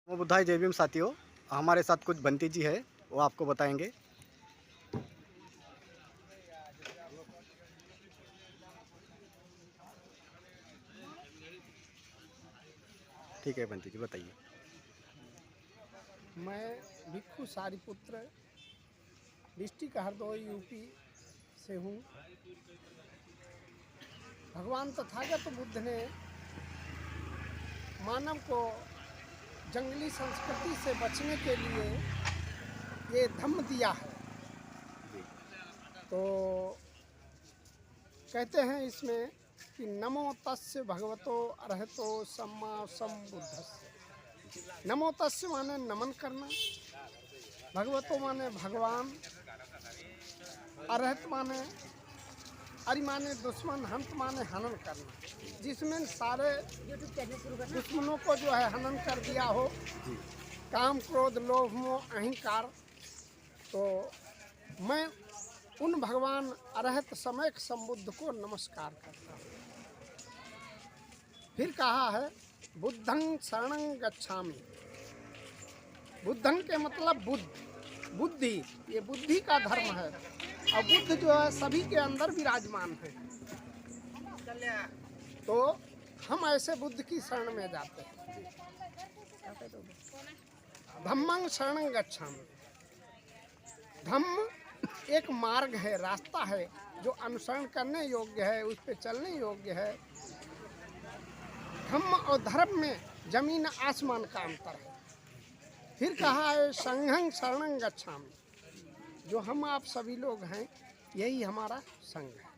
वो बुधाई जय भीम साथियों, हमारे साथ कुछ बंटी जी है, वो आपको बताएंगे। ठीक है बंटी जी, बताइए। मैं भिक्खू सारीपुत्र डिस्ट्रिक्ट हरदोई यूपी से हूँ। भगवान तथागत बुद्ध ने मानव को जंगली संस्कृति से बचने के लिए ये धम्म दिया है। तो कहते हैं इसमें कि नमो तस्य भगवतो अरहतो सम्मा सम्बुद्धस्य। नमो तस्य माने नमन करना, भगवतो माने भगवान, अरहत माने अरि माने दुश्मन, हंत माने हनन करना, जिसमें सारे दुश्मनों को जो है हनन कर दिया हो। काम क्रोध लोभ मोह अहंकार। तो मैं उन भगवान अरहत समयक संबुद्ध को नमस्कार करता हूँ। फिर कहा है बुद्धं शरणं गच्छामि। बुद्धं के मतलब बुद्ध, बुद्धि, ये बुद्धि का धर्म है और बुद्ध जो है सभी के अंदर विराजमान है। तो हम ऐसे बुद्ध की शरण में जाते हैं। धम्मं शरणं गच्छामि। धम्म एक मार्ग है, रास्ता है जो अनुसरण करने योग्य है, उस पे चलने योग्य है। धम्म और धर्म में जमीन आसमान का अंतर है। फिर कहा है संघं शरणं गच्छामि। जो हम आप सभी लोग हैं, यही हमारा संघ है।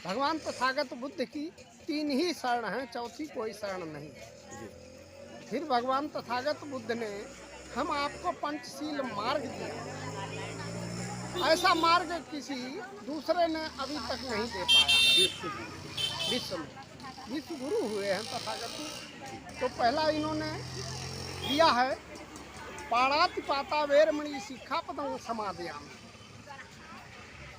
भगवान तथागत बुद्ध की तीन ही शरण हैं, चौथी कोई शरण नहीं है। फिर भगवान तथागत बुद्ध ने हम आपको पंचशील मार्ग दिया। ऐसा मार्ग किसी दूसरे ने अभी तक नहीं दे पाया। विश्व में विश्व गुरु हुए हैं तथागत। तो पहला इन्होंने दिया है पाणातिपाता वेरमणि सिक्खापदं समादयामि।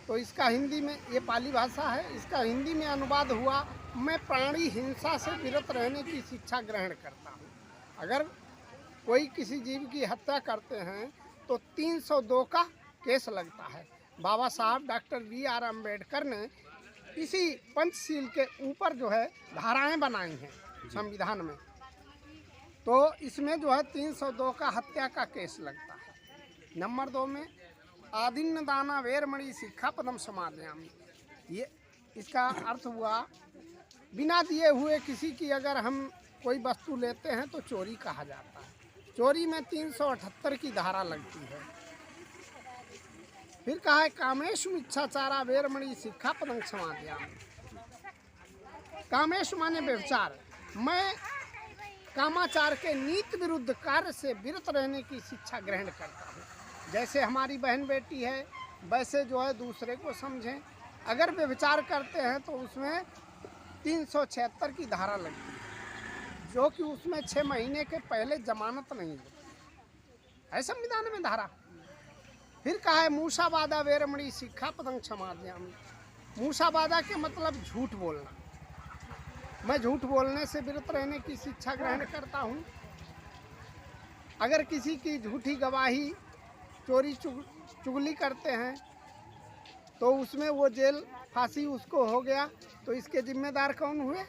तो इसका हिंदी में, ये पाली भाषा है, इसका हिंदी में अनुवाद हुआ मैं प्राणी हिंसा से विरत रहने की शिक्षा ग्रहण करता हूँ। अगर कोई किसी जीव की हत्या करते हैं तो 302 का केस लगता है। बाबा साहब डॉक्टर बी.आर. अम्बेडकर ने इसी पंचशील के ऊपर जो है धाराएं बनाई हैं संविधान में। तो इसमें जो है 302 का हत्या का केस लगता है। नंबर 2 में आदिन्न दाना वेरमणि सिक्खापदं समादयामि। ये इसका अर्थ हुआ बिना दिए हुए किसी की अगर हम कोई वस्तु लेते हैं तो चोरी कहा जाता है। चोरी में 378 की धारा लगती है। फिर कहा है कामेषु मिच्छाचारा वेरमणि सिक्खापदं समादयामि। कामेषु माने व्यभिचार। मैं कामाचार के नीति विरुद्ध कार्य से विरत रहने की शिक्षा ग्रहण करता हूँ। जैसे हमारी बहन बेटी है, वैसे जो है दूसरे को समझें। अगर व्यभिचार करते हैं तो उसमें 376 की धारा लगती है, जो कि उसमें 6 महीने के पहले जमानत नहीं है संविधान में धारा। फिर कहा है मूसावादा वेरमणि सिक्खापदं समादयामि। मूसावादा के मतलब झूठ बोलना। मैं झूठ बोलने से विरत रहने की शिक्षा ग्रहण करता हूँ। अगर किसी की झूठी गवाही, चोरी चुगली करते हैं तो उसमें वो जेल फांसी उसको हो गया, तो इसके जिम्मेदार कौन हुए?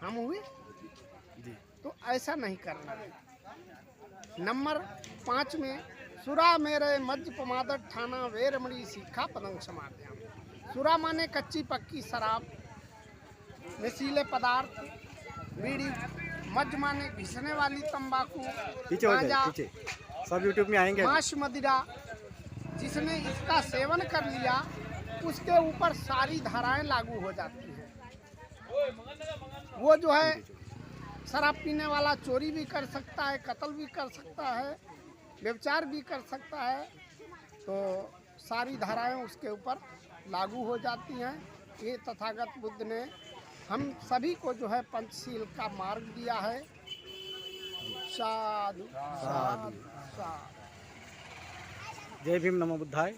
हम हुए। तो ऐसा नहीं करना है। नंबर 5 में सुरा मेरे मध्य प्रमादर ठाना वेरमणि सिक्खापदं समादयामि। सुरा माने कच्ची पक्की शराब, नशीले पदार्थ, बीड़ी, मद्य माने घिसने वाली तंबाकू, गांजा, सब यूट्यूब में आएंगे। मांस मदिरा, जिसने इसका सेवन कर लिया उसके ऊपर सारी धाराएं लागू हो जाती हैं। वो जो है शराब पीने वाला चोरी भी कर सकता है, कत्ल भी कर सकता है, व्यभिचार भी कर सकता है। तो सारी धाराएं उसके ऊपर लागू हो जाती हैं। ये तथागत बुद्ध ने हम सभी को जो है पंचशील का मार्ग दिया है। साधु साधु साधु। जय भीम, नमो बुद्धाय।